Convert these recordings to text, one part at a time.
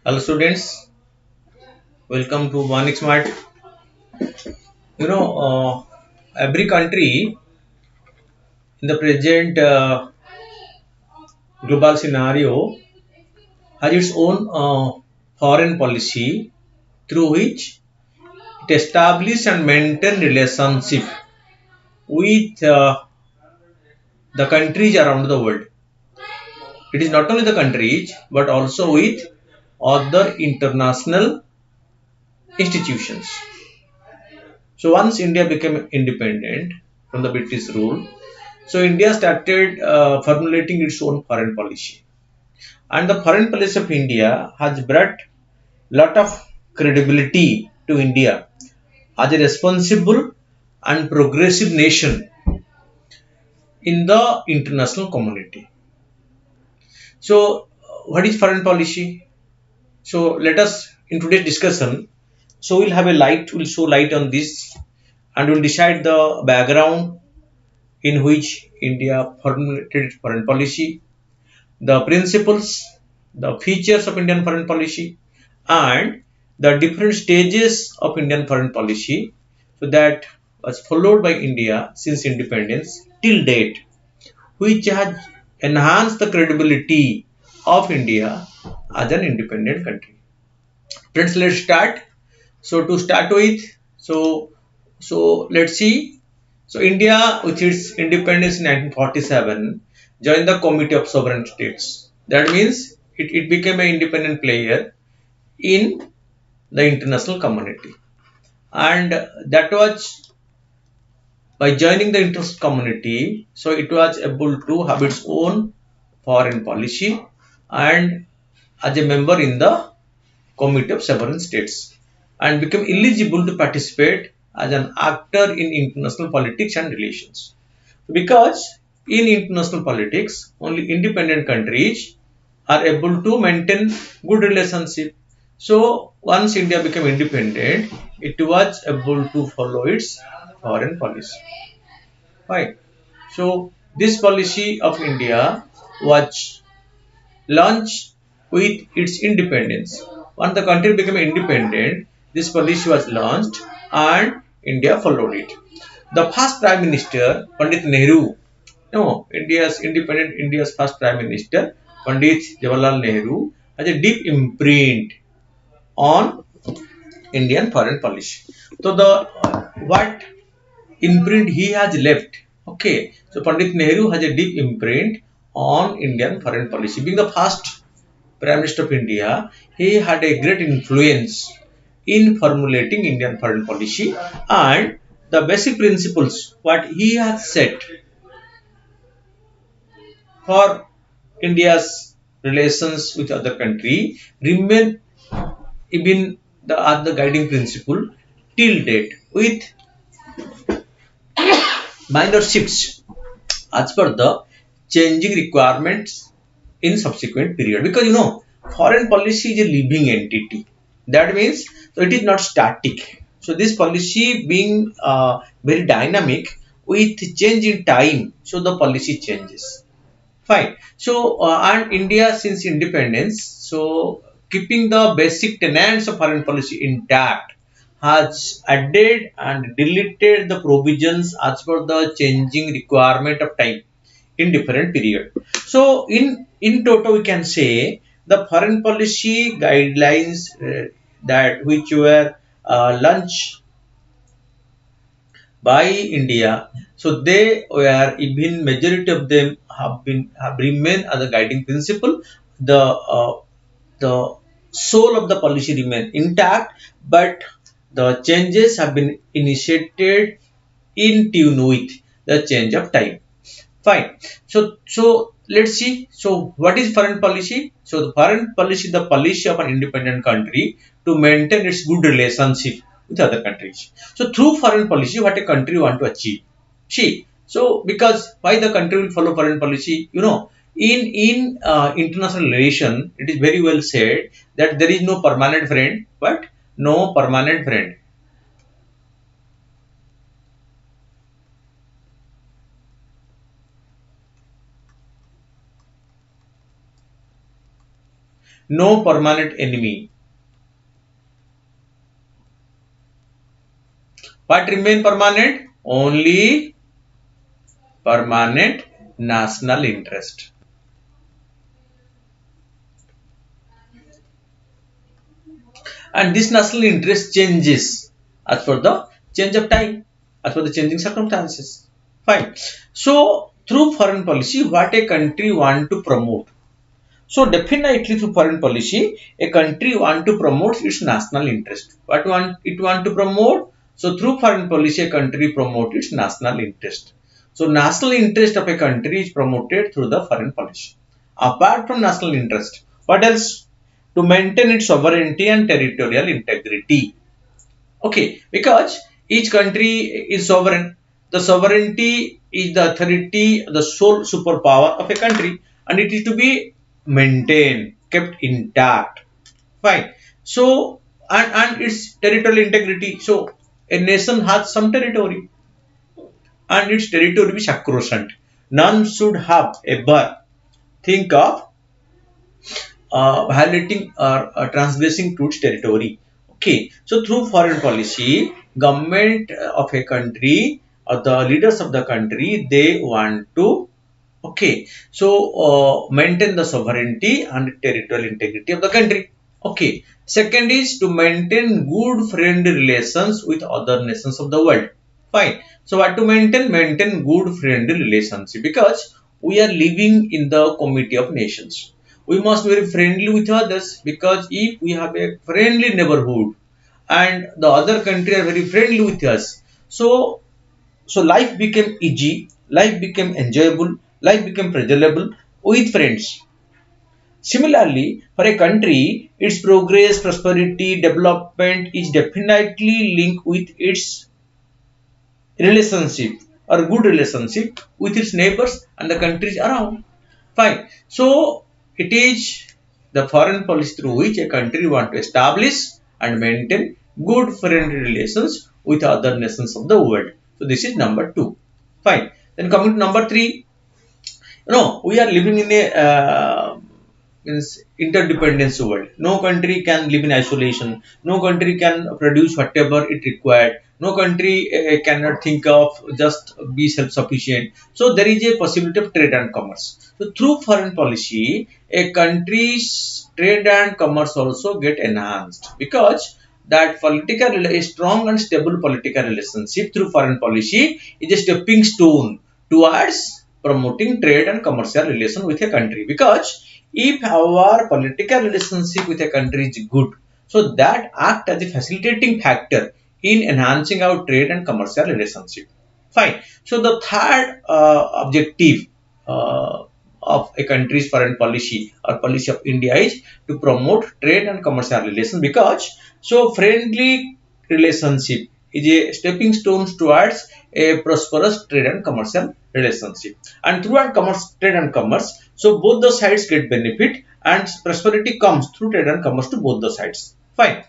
Hello students, welcome to Morning Smart. Every country in the present global scenario has its own foreign policy through which it establishes and maintain relationship with the countries around the world. It is not only the countries but also with other international institutions. So once India became independent from the British rule, so India started formulating its own foreign policy, and the foreign policy of India has brought lot of credibility to India as a responsible and progressive nation in the international community. So, what is foreign policy? So, let us in today's discussion. So, we'll have a light. We'll show light on this, and we'll decide the background in which India formulated its foreign policy, the principles, the features of Indian foreign policy, and the different stages of Indian foreign policy, so that was followed by India since independence till date, which has enhanced the credibility of India as an independent country. Friends, let's start. So to start with, so let's see. So India, with its independence in 1947, joined the Committee of Sovereign States. That means it became an independent player in the international community, and that was by joining the international community. So it was able to have its own foreign policy and as a member in the Committee of Sovereign States, and became eligible to participate as an actor in international politics and relations. Because in international politics, only independent countries are able to maintain good relationship. So once India became independent, it was able to follow its foreign policy. Right. So this policy of India was launched with its independence. Once the country became independent, this policy was launched and India followed it. The first Prime Minister, Pandit Nehru, no, India's first Prime Minister, Pandit Jawaharlal Nehru, has a deep imprint on Indian foreign policy. So the what imprint he has left? Okay, so Pandit Nehru has a deep imprint on Indian foreign policy. Being the first Prime Minister of India, he had a great influence in formulating Indian foreign policy, and the basic principles what he has set for India's relations with other country remain even the other guiding principle till date with minor shifts as per the changing requirements in subsequent period, because foreign policy is a living entity. That means so it is not static. So this policy being very dynamic with change in time, so the policy changes. Fine. So and India since independence, so keeping the basic tenets of foreign policy intact, has added and deleted the provisions as per the changing requirement of time in different period. So in total we can say the foreign policy guidelines that which were launched by India. So they were, even majority of them have remained as a guiding principle. The soul of the policy remain intact, but the changes have been initiated in tune with the change of time. Fine. So let's see. So what is foreign policy? So the foreign policy, the policy of an independent country to maintain its good relationship with other countries. So through foreign policy, what a country want to achieve. See. So because why the country will follow foreign policy? In international relation, it is very well said that there is no permanent friend, but no permanent friend. no permanent enemy. What remain permanent? Only permanent national interest. And this national interest changes as per the change of time, as per the changing circumstances. Fine. So through foreign policy, what a country want to promote? So definitely through foreign policy, a country want to promote its national interest. What it want to promote? So through foreign policy, a country promote its national interest. So national interest of a country is promoted through the foreign policy. Apart from national interest, what else? To maintain its sovereignty and territorial integrity. Okay, because each country is sovereign. The sovereignty is the authority, the sole superpower of a country, and it is to be maintained, kept intact. Fine. So, and its territorial integrity. So, a nation has some territory, and its territory is sacrosanct. None should have ever think of violating or transgressing to its territory. Okay, so through foreign policy, government of a country or the leaders of the country, they want to, okay, so maintain the sovereignty and territorial integrity of the country. Okay, second is to maintain good friendly relations with other nations of the world. Fine. So what to maintain? Maintain good friendly relationship, because we are living in the community of nations. We must be very friendly with others, because if we have a friendly neighborhood and the other country are very friendly with us, so life became easy, life became enjoyable, life became pleasurable with friends. Similarly, for a country, its progress, prosperity, development is definitely linked with its relationship or good relationship with its neighbors and the countries around. Fine. So it is the foreign policy through which a country want to establish and maintain good friendly relations with other nations of the world. So this is number 2. Fine. Then coming to number 3, we are living in a interdependence world. No country can live in isolation. No country can produce whatever it required. No country cannot think of just be self-sufficient. So there is a possibility of trade and commerce. So through foreign policy, a country's trade and commerce also get enhanced, because that a strong and stable political relationship through foreign policy is a stepping stone towards promoting trade and commercial relation with a country. Because if our political relationship with a country is good, so that act as a facilitating factor in enhancing our trade and commercial relationship. Fine. So the third objective of a country's foreign policy or policy of India is to promote trade and commercial relations, because so friendly relationship is a stepping stone towards a prosperous trade and commercial relationship. And through trade and commerce, so both the sides get benefit and prosperity comes through trade and commerce to both the sides. Fine.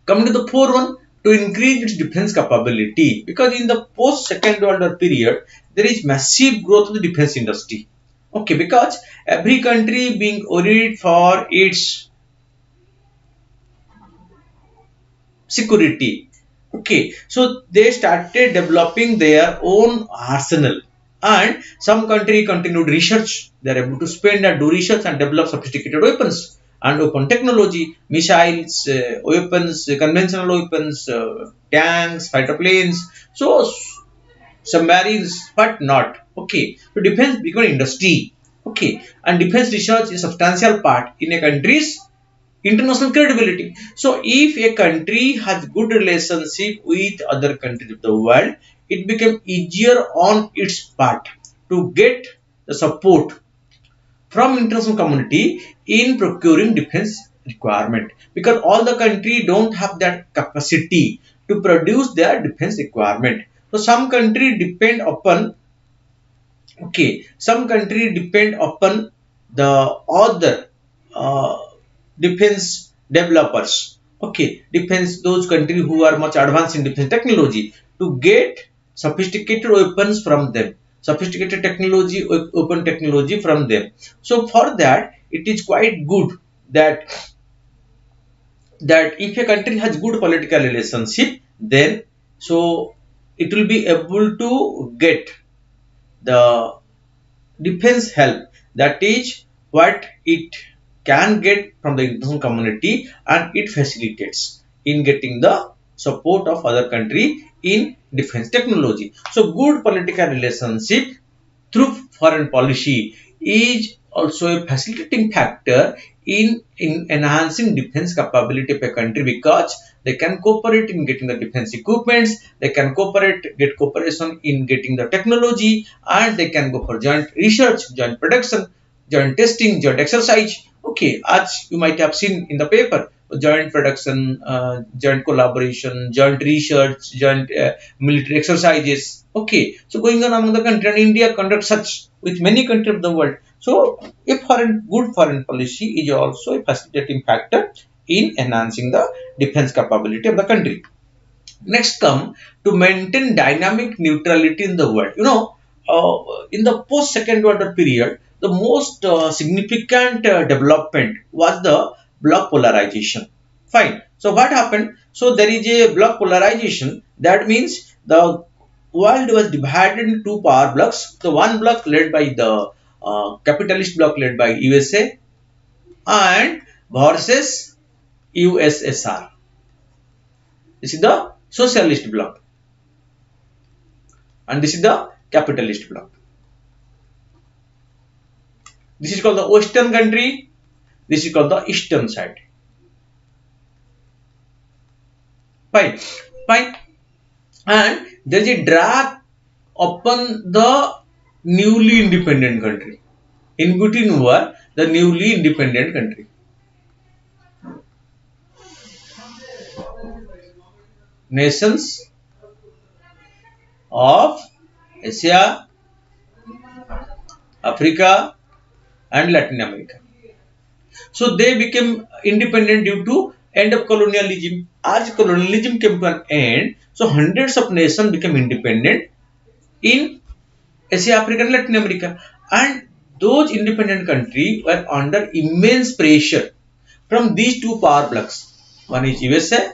Coming to the fourth one, to increase its defense capability, because in the post Second World War period, there is massive growth of the defense industry. Okay, because every country being worried for its security. Okay, so they started developing their own arsenal, and some country continued research. They are able to spend and do research and develop sophisticated weapons and open technology, missiles, weapons, conventional weapons, tanks, fighter planes, so submarines, but not. Okay, so defense become an industry. Okay, and defense research is a substantial part in a country's international credibility. So if a country has good relationship with other countries of the world, it became easier on its part to get the support from international community in procuring defense requirement, because all the country don't have that capacity to produce their defense requirement. So some country depend upon, some country depend upon the other defense developers, defense, those countries who are much advanced in defense technology, to get sophisticated weapons from them, sophisticated technology, open technology from them. So for that, it is quite good that if a country has good political relationship, then so it will be able to get the defense help, that is what it can get from the international community, and it facilitates in getting the support of other country in defense technology. So good political relationship through foreign policy is also a facilitating factor in enhancing defense capability of a country, because they can cooperate in getting the defense equipments, they can get cooperation in getting the technology, and they can go for joint research, joint production, joint testing, joint exercise. Okay, as you might have seen in the paper, joint production, joint collaboration, joint research, joint military exercises. Okay, so going on among the country, and India conducts such with many countries of the world. So a good foreign policy is also a facilitating factor in enhancing the defense capability of the country. Next come to maintain dynamic neutrality in the world. In the post Second World War period, the most significant development was the block polarization. Fine. So what happened? So there is a block polarization. That means the world was divided into two power blocks. The one block led by the capitalist bloc led by USA and versus USSR. This is the socialist bloc and this is the capitalist bloc. This is called the Western country. This is called the Eastern side. Fine. Fine. And there is a drag upon the newly independent country. In between were the newly independent country. Nations of Asia, Africa and Latin America. So they became independent due to end of colonialism. As colonialism came to an end, so hundreds of nations became independent in Asia, Africa and Latin America. And those independent countries were under immense pressure from these two power blocks. One is USA,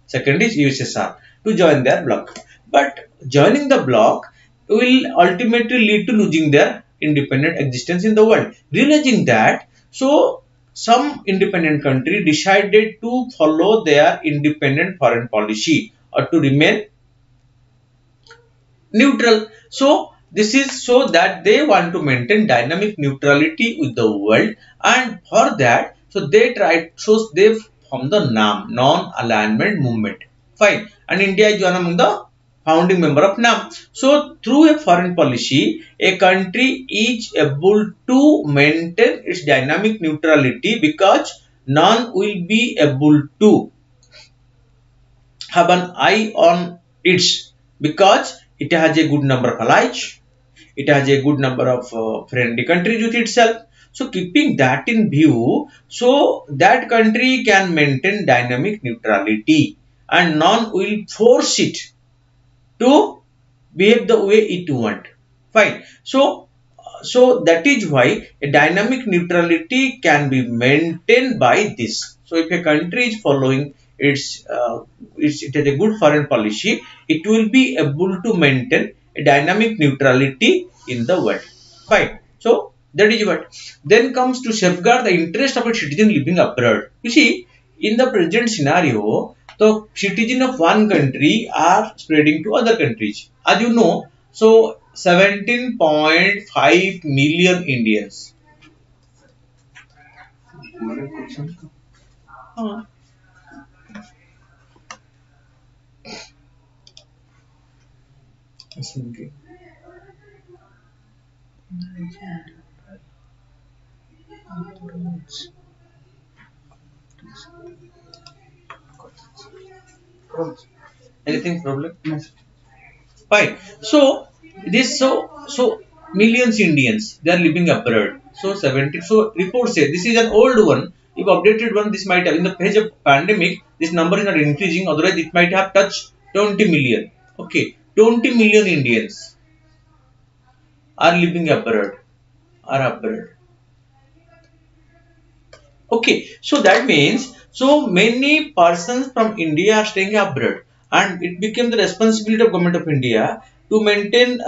second is USSR, to join their bloc. But joining the bloc will ultimately lead to losing their independent existence in the world. Realizing that, so some independent country decided to follow their independent foreign policy or to remain neutral. So this is so that they want to maintain dynamic neutrality with the world, and for that, so they tried, so they formed the NAM, non-alignment movement. Fine. And India is one among the founding member of NAM. So through a foreign policy, a country is able to maintain its dynamic neutrality because none will be able to have an eye on its, because it has a good number of allies, it has a good number of friendly countries with itself. So keeping that in view, so that country can maintain dynamic neutrality and none will force it to behave the way it want. Fine. So that is why a dynamic neutrality can be maintained by this. So if a country is following it has a good foreign policy, it will be able to maintain a dynamic neutrality in the world. Fine. So that is what. Then comes to safeguard the interest of a citizen living abroad. You see, in the present scenario, the citizens of one country are spreading to other countries. As you know, so 17.5 million Indians. Anything problem? Fine. So this so millions Indians they are living abroad. So 70. So reports say this is an old one. If updated one, this might have in the phase of pandemic, this number is not increasing. Otherwise, it might have touched 20 million. Okay, 20 million Indians are living abroad. Are abroad. Okay, so that means so many persons from India are staying abroad, and it became the responsibility of government of India to maintain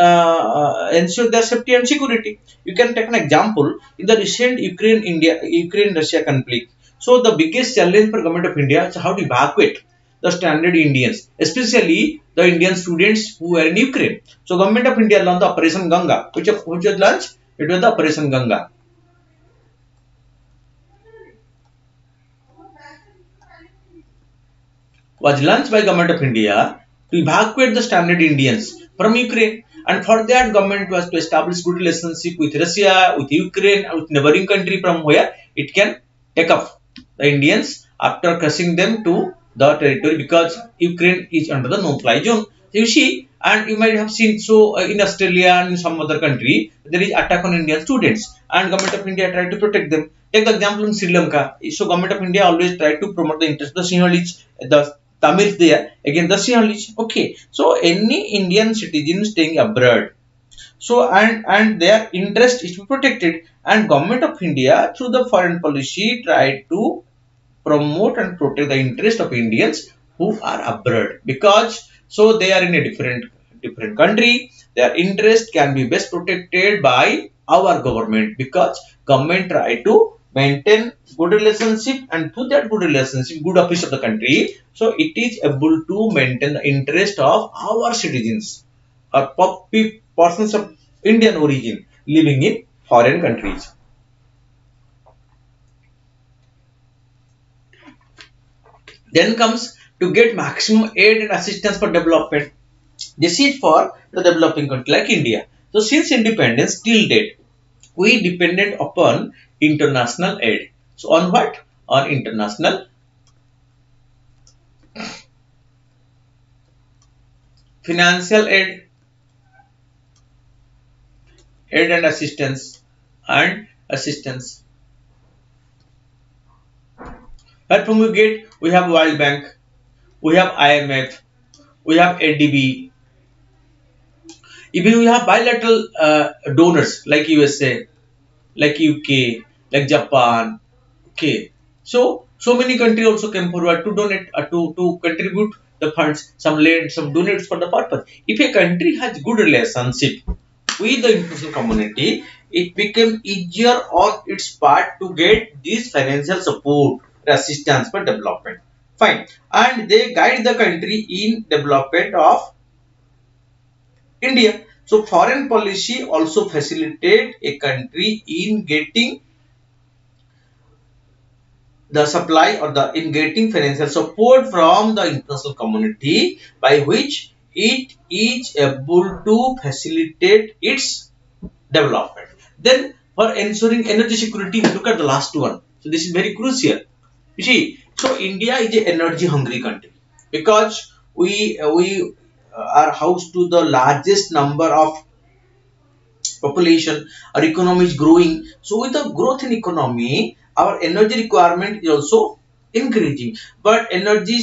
ensure their safety and security. You can take an example in the recent Ukraine Russia conflict. So the biggest challenge for government of India is how to evacuate the stranded Indians, especially the Indian students who were in Ukraine. So government of India launched the Operation Ganga, which was launched. It was the Operation Ganga. Was launched by Government of India to evacuate the stranded Indians from Ukraine. And for that, government was to establish good relationship with Russia, with Ukraine, and with neighboring country from where it can take up the Indians after crossing them to the territory, because Ukraine is under the no-fly zone. So you see, and you might have seen, so in Australia and in some other country, there is attack on Indian students, and government of India tried to protect them. Take the example in Sri Lanka. So government of India always tried to promote the interest of the Sinhalese, the Tamils there, again the Sinhalese. Okay, so any Indian citizen staying abroad, so and their interest is to be protected, and government of India through the foreign policy tried to promote and protect the interest of Indians who are abroad, because so they are in a different country. Their interest can be best protected by our government, because government try to maintain good relationship, and through that good relationship, good office of the country, so it is able to maintain the interest of our citizens or persons of Indian origin living in foreign countries. Then comes to get maximum aid and assistance for development. This is for the developing country like India. So since independence till date, we depended upon international aid. So on what? On international financial aid and assistance. Where from we get? We have World Bank, we have IMF, we have ADB, even we have bilateral donors like USA, like UK, like Japan. Okay, so many countries also came forward to donate to contribute the funds, some lend, some donates for the purpose. If a country has good relationship with the international community, it became easier on its part to get this financial support, assistance for development. Fine, and they guide the country in development of India. So foreign policy also facilitate a country in getting the supply or the in getting financial support from the international community, by which it is able to facilitate its development. Then for ensuring energy security, look at the last one. So this is very crucial. You see, so India is an energy hungry country, because we are house to the largest number of population, our economy is growing. So with the growth in economy, our energy requirement is also increasing, but energy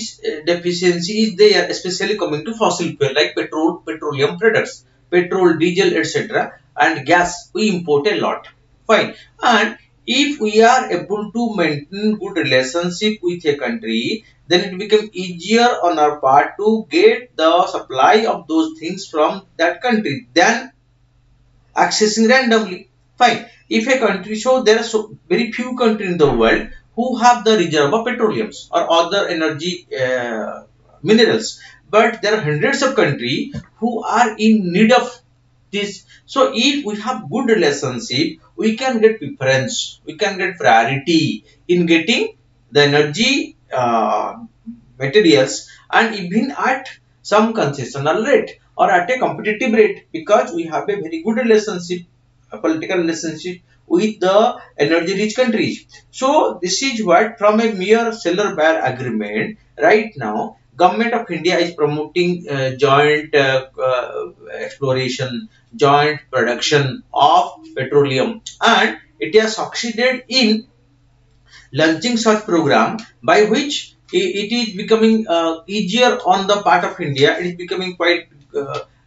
deficiency is there, especially coming to fossil fuel like petrol, petroleum products, petrol, diesel, etc., and gas we import a lot. Fine, and if we are able to maintain good relationship with a country, then it becomes easier on our part to get the supply of those things from that country than accessing randomly. Fine. If a country, so there are so very few countries in the world who have the reserve of petroleums or other energy minerals, but there are hundreds of countries who are in need of this. So if we have good relationship, we can get preference, we can get priority in getting the energy materials, and even at some concessional rate or at a competitive rate, because we have a very good relationship, a political relationship with the energy rich countries. So this is what, from a mere seller buyer agreement, right now government of India is promoting joint exploration, joint production of petroleum, and it has succeeded in launching such program, by which it is becoming easier on the part of India. It is becoming quite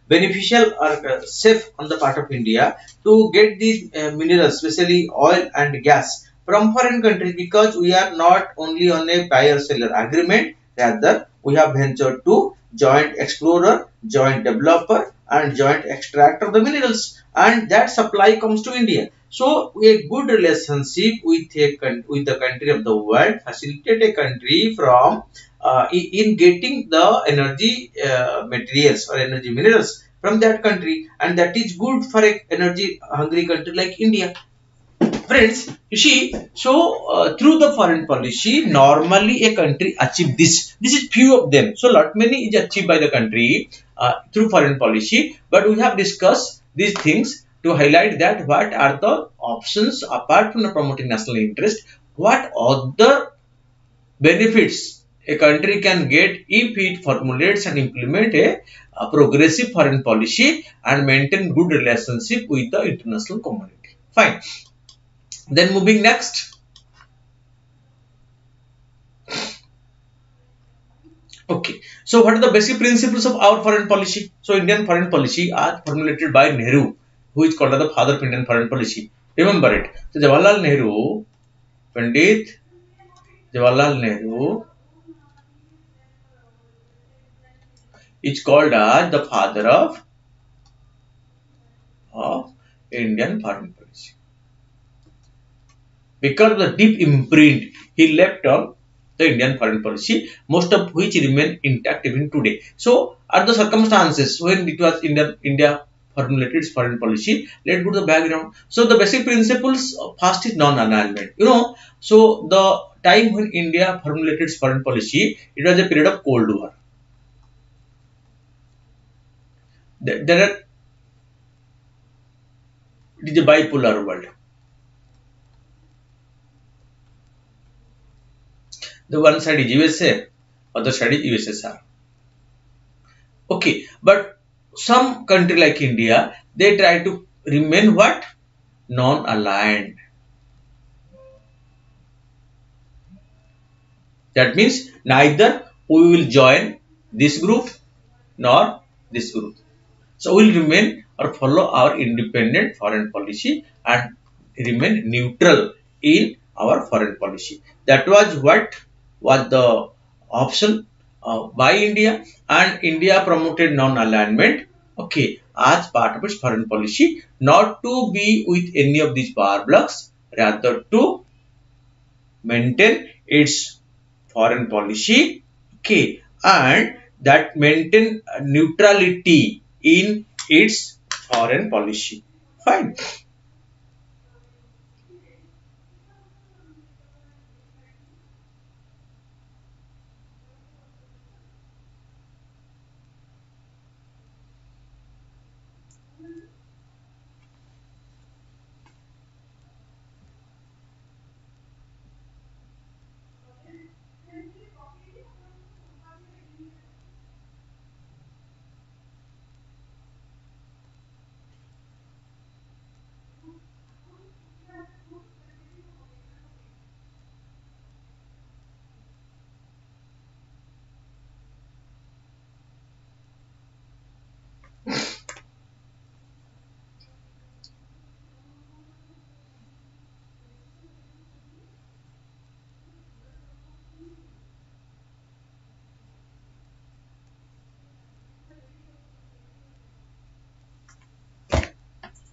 beneficial or safe on the part of India to get these minerals, especially oil and gas, from foreign countries, because we are not only on a buyer-seller agreement, rather we have ventured to joint explorer, joint developer and joint extractor of the minerals, and that supply comes to India. So a good relationship with with the country of the world facilitate a country from in getting the energy materials or energy minerals from that country, and that is good for a energy hungry country like India. Friends, you see, so through the foreign policy, normally a country achieve this. This is few of them. So lot many is achieved by the country through foreign policy. But we have discussed these things to highlight that what are the options apart from the promoting national interest. What other benefits a country can get if it formulates and implement a progressive foreign policy and maintain good relationship with the international community. Fine. Then moving next. Okay. So what are the basic principles of our foreign policy? So Indian foreign policy are formulated by Nehru, who is called as the father of Indian foreign policy. Remember it. So Jawaharlal Nehru, Pandit Jawaharlal Nehru is called as the father of Indian foreign policy, because of the deep imprint he left on the Indian foreign policy, most of which remain intact even today. So, are the circumstances when it was India formulated its foreign policy? Let's go to the background. So, the basic principles first is non-alignment. So the time when India formulated its foreign policy, it was a period of Cold War. It is a bipolar world. The one side is USA, other side is USSR. Okay, but some country like India, they try to remain what? Non-aligned. That means neither we will join this group nor this group. So we will remain or follow our independent foreign policy and remain neutral in our foreign policy. That was what was the option by India, and India promoted non-alignment, okay, as part of its foreign policy, not to be with any of these power blocks, rather to maintain its foreign policy, okay, and that maintain neutrality in its foreign policy. Fine.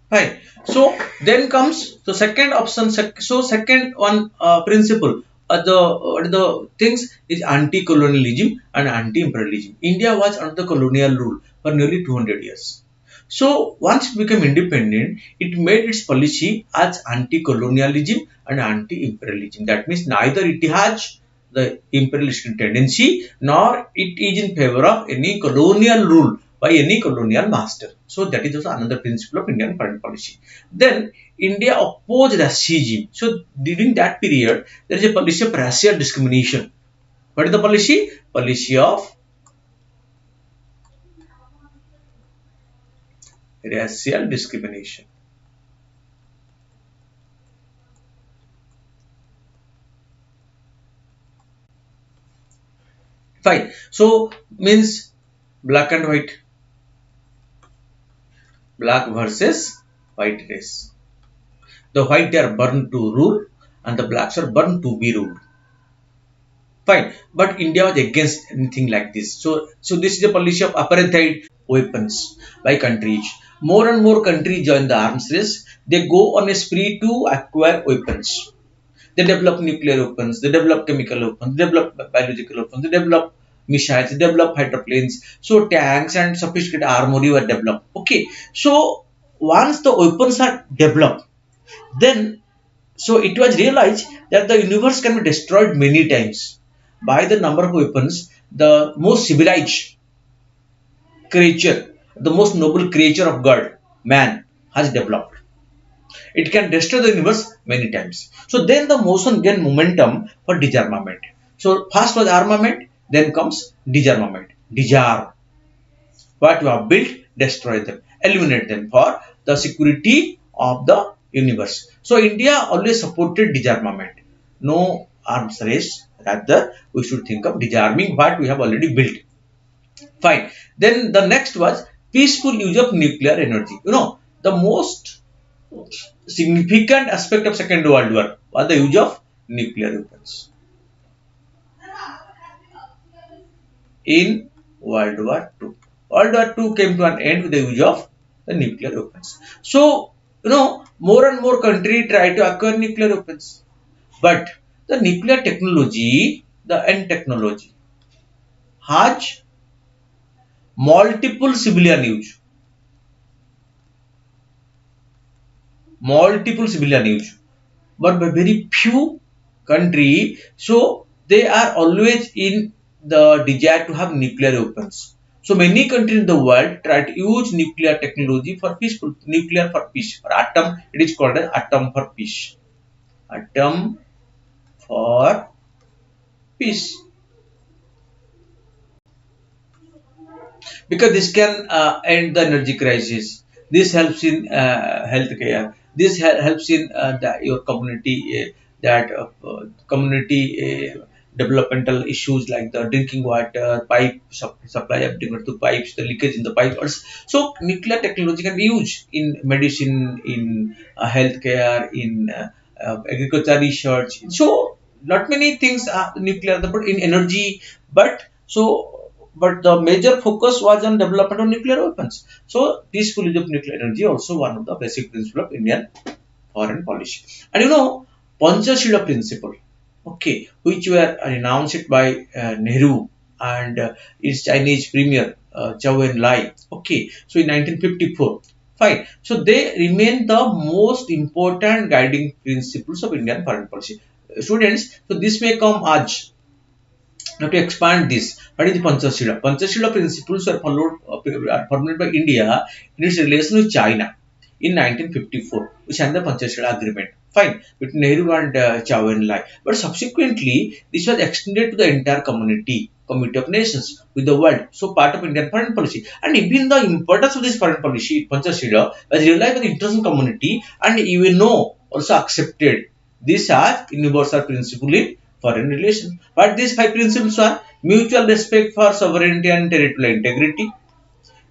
Fine. So then comes the second option. So second one principle. The things is anti-colonialism and anti-imperialism. India was under the colonial rule for nearly 200 years. So once it became independent, it made its policy as anti-colonialism and anti-imperialism. That means neither it has the imperialistic tendency nor it is in favor of any colonial rule by any colonial master. So that is also another principle of Indian foreign policy. Then India opposed racism. So during that period, there is a policy of racial discrimination. What is the policy? Policy of racial discrimination. Fine. So means black and white, black versus white race. The white are born to rule and the blacks are burned to be ruled. Fine, but India was against anything like this. So this is the policy of apartheid weapons by countries. More and more countries join the arms race. They go on a spree to acquire weapons. They develop nuclear weapons, they develop chemical weapons, they develop biological weapons, they develop missiles, they develop hydroplanes. So tanks and sophisticated armory were developed. Okay, so once the weapons are developed, then so it was realized that the universe can be destroyed many times by the number of weapons. The most civilized creature, the most noble creature of God, man, has developed. It can destroy the universe many times. So then the motion gain momentum for disarmament. So first was armament, then comes disarmament. Disarm what you have built, destroy them, eliminate them for the security of the universe. So India always supported disarmament. No arms race. Rather, we should think of disarming what we have already built. Fine. Then the next was peaceful use of nuclear energy. The most significant aspect of Second World War was the use of nuclear weapons in World War II. World War II came to an end with the use of the nuclear weapons. So, more and more countries try to acquire nuclear weapons. But the nuclear technology, the end technology, has multiple civilian use. Multiple civilian use. But by very few countries, so they are always in the desire to have nuclear weapons. So many countries in the world try to use nuclear technology for peaceful, nuclear for peace. For atom, it is called an atom for peace. Atom for peace. Because this can end the energy crisis. This helps in healthcare. This helps in your community community developmental issues like the drinking water, pipe supply of drinking water to pipes, the leakage in the pipes. So nuclear technology can be used in medicine, in healthcare, in agriculture research. So not many things are nuclear, but in energy, but so but the major focus was on development of nuclear weapons. So peaceful use of nuclear energy also one of the basic principles of Indian foreign policy. And Panchashila principle, okay, which were announced by Nehru and its Chinese premier Zhou Enlai. Okay, so in 1954. Fine. So they remain the most important guiding principles of Indian foreign policy. Students, so this may come as now to expand this, what is the Panchashila? Panchashila principles were formulated by India in its relation with China in 1954, which had the Panchashila agreement. Fine, between Nehru and Zhou Enlai. But subsequently, this was extended to the entire community of nations with the world. So part of Indian foreign policy. And even the importance of this foreign policy, Panchashila, was realized by the international community and even also accepted this as universal principle in foreign relations. But these five principles are mutual respect for sovereignty and territorial integrity,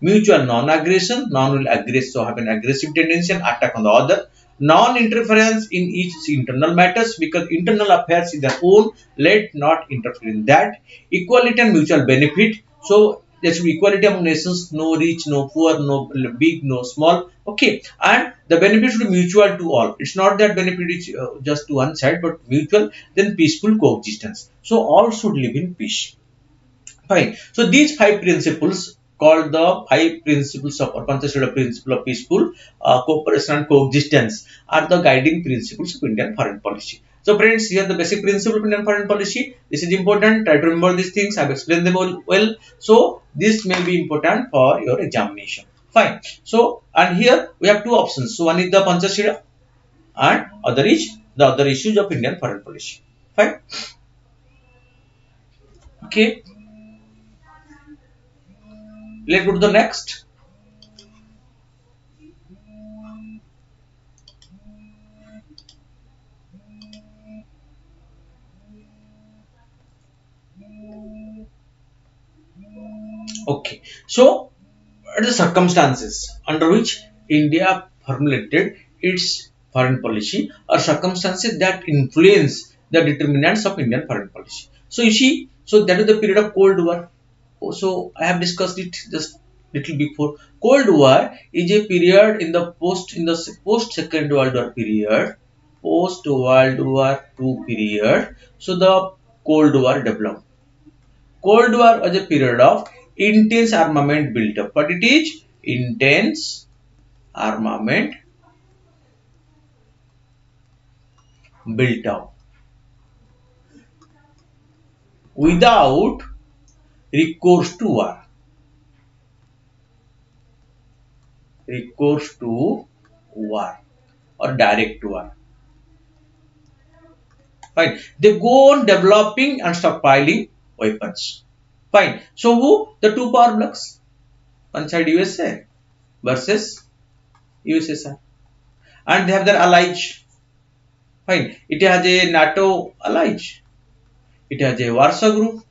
mutual non-aggression, none will aggress, so have an aggressive tendency and attack on the other, non-interference in each internal matters because internal affairs is their own, let not interfere in that, equality and mutual benefit, so there should be equality among nations, no rich, no poor, no big, no small, okay, and the benefit should be mutual to all. It's not that benefit is just to one side, but mutual, then peaceful coexistence. So all should live in peace. Fine. So these five principles called the five principles of or Panchashila principle of peaceful cooperation and coexistence are the guiding principles of Indian foreign policy. So friends, here are the basic principle of Indian foreign policy. This is important. Try to remember these things. I have explained them all well. So this may be important for your examination. Fine. So and here we have two options. So one is the Panchashila and other is the other issues of Indian foreign policy. Fine. Okay. Let's go to the next. Okay, so what are the circumstances under which India formulated its foreign policy or circumstances that influence the determinants of Indian foreign policy. So you see, so that is the period of Cold War. So I have discussed it just little before. Cold War is a period in the post Second World War period, post World War II period. So the Cold War developed. Cold War was a period of intense armament built up. But it is intense armament built up without recourse to war. Recourse to war or direct war. Fine. They go on developing and stockpiling weapons. Fine. So who? The two power blocks. One side USA versus USSR. And they have their allies. Fine. It has a NATO allies. It has a Warsaw Group.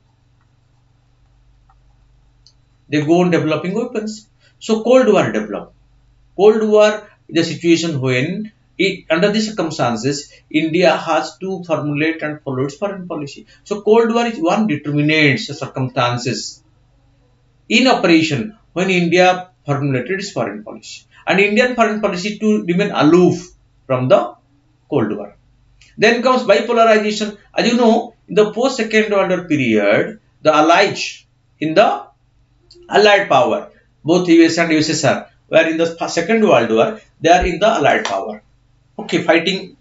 They go on developing weapons. So Cold War developed. Cold War is a situation when under these circumstances, India has to formulate and follow its foreign policy. So Cold War is one determinates the circumstances in operation when India formulated its foreign policy. And Indian foreign policy to remain aloof from the Cold War. Then comes bipolarization. As you know, in the post-Second World War period, the allies in the Allied power, both US and USSR, were in the Second World War, they are in the Allied power. Okay, fighting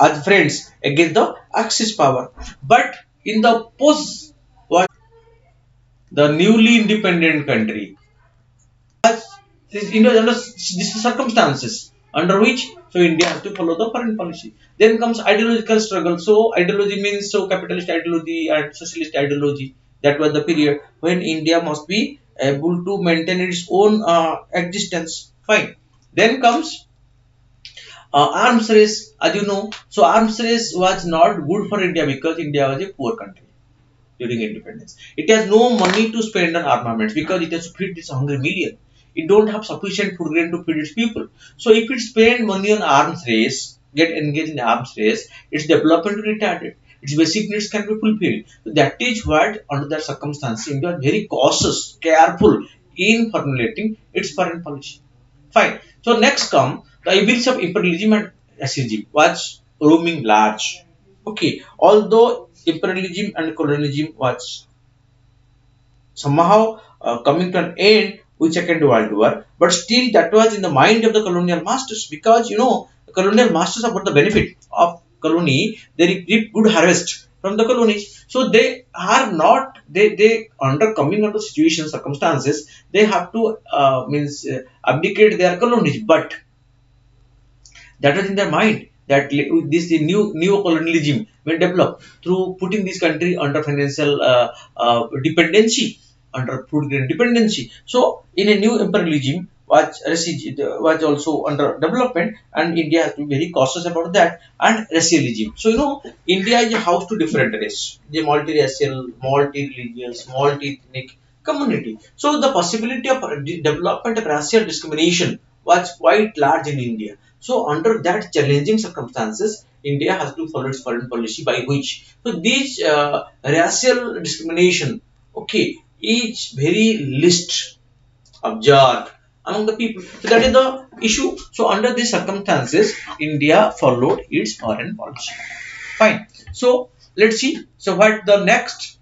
as friends against the Axis power. But in the post-war, the newly independent country has under these circumstances under which so India has to follow the foreign policy. Then comes ideological struggle. So ideology means so capitalist ideology and socialist ideology. That was the period when India must be able to maintain its own existence. Fine. Then comes arms race. As you know, so arms race was not good for India because India was a poor country during independence. It has no money to spend on armaments because it has to feed its hungry million. It don't have sufficient food grain to feed its people. So if it spend money on arms race, get engaged in arms race, its development will be retarded. Its basic needs can be fulfilled. So that is what under that circumstance India is very cautious, careful in formulating its foreign policy. Fine. So next come the evils of imperialism and racism was roaming large. Okay. Although imperialism and colonialism was somehow coming to an end with Second World War, but still that was in the mind of the colonial masters because you know the colonial masters about the benefit of colony, they reap good harvest from the colonies. So they are not they under coming under situation circumstances they have to abdicate their colonies, but that was in their mind that this new colonialism will develop through putting this country under financial dependency, under food grain dependency. So in a new imperialism was also under development, and India has to be very cautious about that. And racialism. So you know India is a house to different race, the multiracial, multi-religious, multi-ethnic community. So the possibility of development of racial discrimination was quite large in India. So under that challenging circumstances, India has to follow its foreign policy by which so these racial discrimination, okay, is very least observed among the people. So that is the issue. So under these circumstances, India followed its foreign policy. Fine. So let's see. So what the next?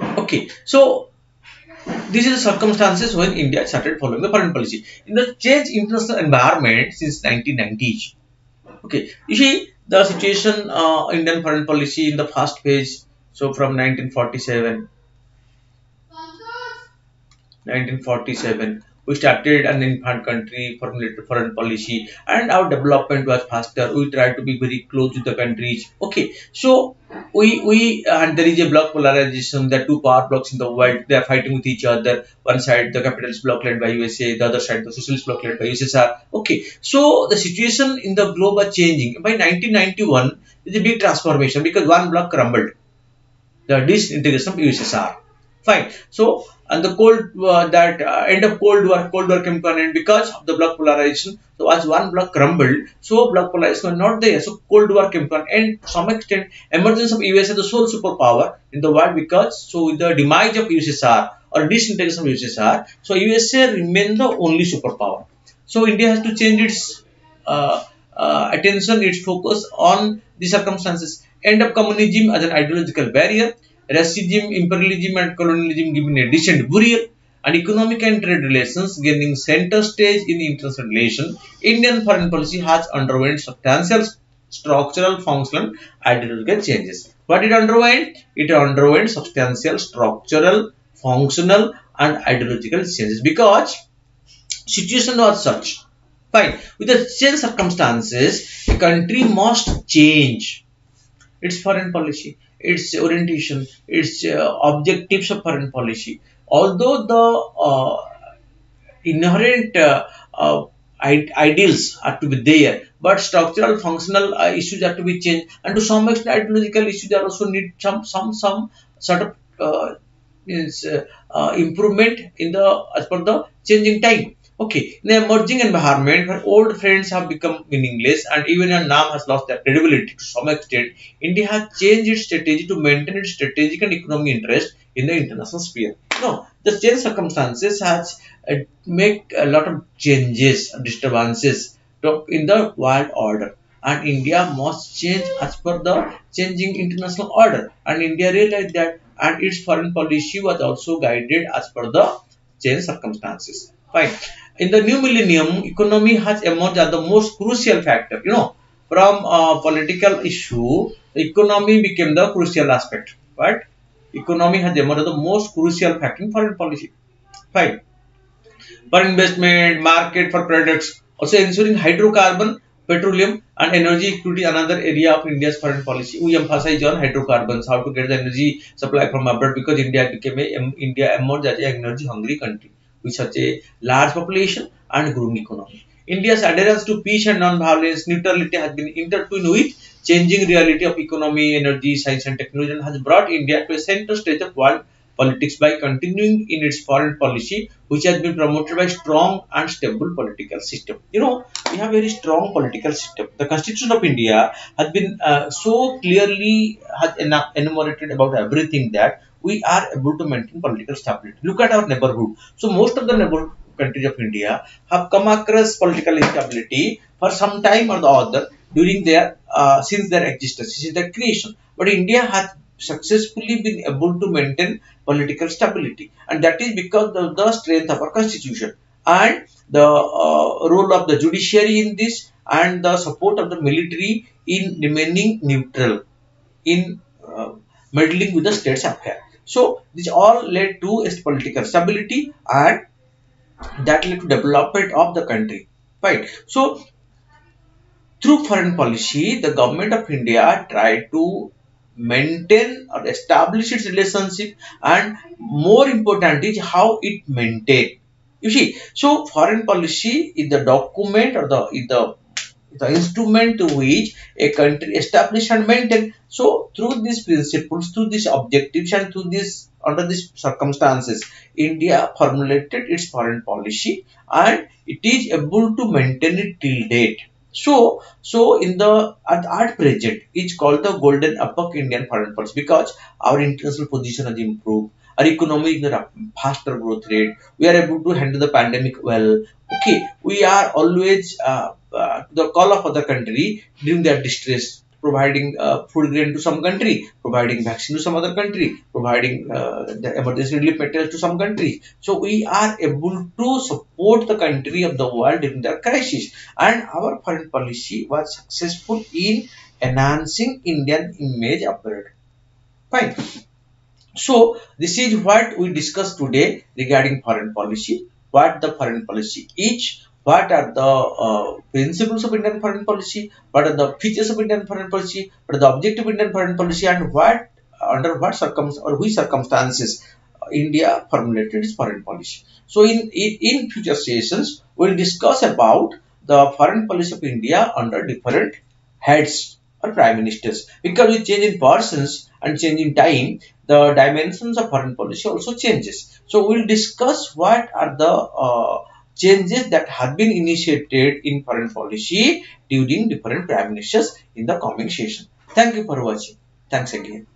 Okay. So these are the circumstances when India started following the foreign policy. In the changed international environment since 1990s. Okay, you see the situation Indian foreign policy in the first phase. So from 1947, we started an infant country, formulated foreign policy, and our development was faster. We tried to be very close to the countries. Okay, so we and there is a bloc polarization. There are two power blocks in the world. They are fighting with each other. One side the capitalist bloc led by USA, the other side the socialist bloc led by USSR. Okay, so the situation in the globe was changing. By 1991, there is a big transformation because one bloc crumbled, the disintegration of USSR. Fine. So, and the end of Cold War came to an end because of the bloc polarization. So, as one bloc crumbled, so bloc polarization was not there. So, Cold War came to an end. To some extent, emergence of US as the sole superpower in the world because so with the demise of USSR or disintegration of USSR, so USA remained the only superpower. So, India has to change its attention, its focus on the circumstances. End of communism as an ideological barrier, racism, imperialism, and colonialism giving a decent burial, and economic and trade relations gaining center stage in international relations. Indian foreign policy has underwent substantial structural, functional, ideological changes. What it underwent? It underwent substantial structural, functional, and ideological changes because situation was such. Fine. With the changed circumstances, a country must change its foreign policy, its orientation, its objectives of foreign policy. Although the inherent ideals are to be there, but structural, functional issues are to be changed, and to some extent, ideological issues are also need some sort of means improvement in the as per the changing time. Okay, in the emerging environment where old friends have become meaningless and even a name has lost their credibility to some extent, India has changed its strategy to maintain its strategic and economic interest in the international sphere. No, the changed circumstances has make a lot of changes, disturbances in the world order, and India must change as per the changing international order. And India realized that, and its foreign policy was also guided as per the changed circumstances. Fine. In the new millennium, economy has emerged as the most crucial factor. From political issue, the economy became the crucial aspect. Right? Economy has emerged as the most crucial factor in foreign policy. Fine. For investment, market for products, also ensuring hydrocarbon, petroleum, and energy equity, another area of India's foreign policy. We emphasize on hydrocarbons, how to get the energy supply from abroad, because India emerged as an energy hungry country with such a large population and growing economy. India's adherence to peace and non-violence, neutrality has been intertwined with changing reality of economy, energy, science, and technology, and has brought India to a center stage of world politics by continuing in its foreign policy, which has been promoted by strong and stable political system. We have very strong political system. The Constitution of India has been so clearly has enumerated about everything that we are able to maintain political stability. Look at our neighborhood. So most of the neighborhood countries of India have come across political instability for some time or the other during their since their existence, since their creation. But India has successfully been able to maintain political stability, and that is because of the strength of our constitution and the role of the judiciary in this, and the support of the military in remaining neutral in meddling with the state's affair. So this all led to its political stability, and that led to development of the country. Right. So through foreign policy, the government of India tried to maintain or establish its relationship, and more important is how it maintained. You see, so foreign policy is the document or the instrument to which a country establish and maintain. So through these principles, through these objectives, and through this under these circumstances, India formulated its foreign policy, and it is able to maintain it till date. So in the at present, it's called the golden epoch Indian foreign policy because our international position has improved. Our economy is in a faster growth rate. We are able to handle the pandemic well. Okay, we are always the call of other country during their distress, providing food grain to some country, providing vaccine to some other country, providing the emergency relief materials to some country. So we are able to support the country of the world during their crisis, and our foreign policy was successful in enhancing Indian image abroad. Fine. So this is what we discussed today regarding foreign policy. What the foreign policy is, what are the principles of Indian foreign policy, what are the features of Indian foreign policy, what are the objective of Indian foreign policy, and what under what which circumstances India formulated its foreign policy. So in future sessions, we will discuss about the foreign policy of India under different heads or prime ministers, because with change in persons and change in time, the dimensions of foreign policy also changes. So we'll discuss what are the changes that have been initiated in foreign policy during different prime ministers in the coming session. Thank you for watching. Thanks again.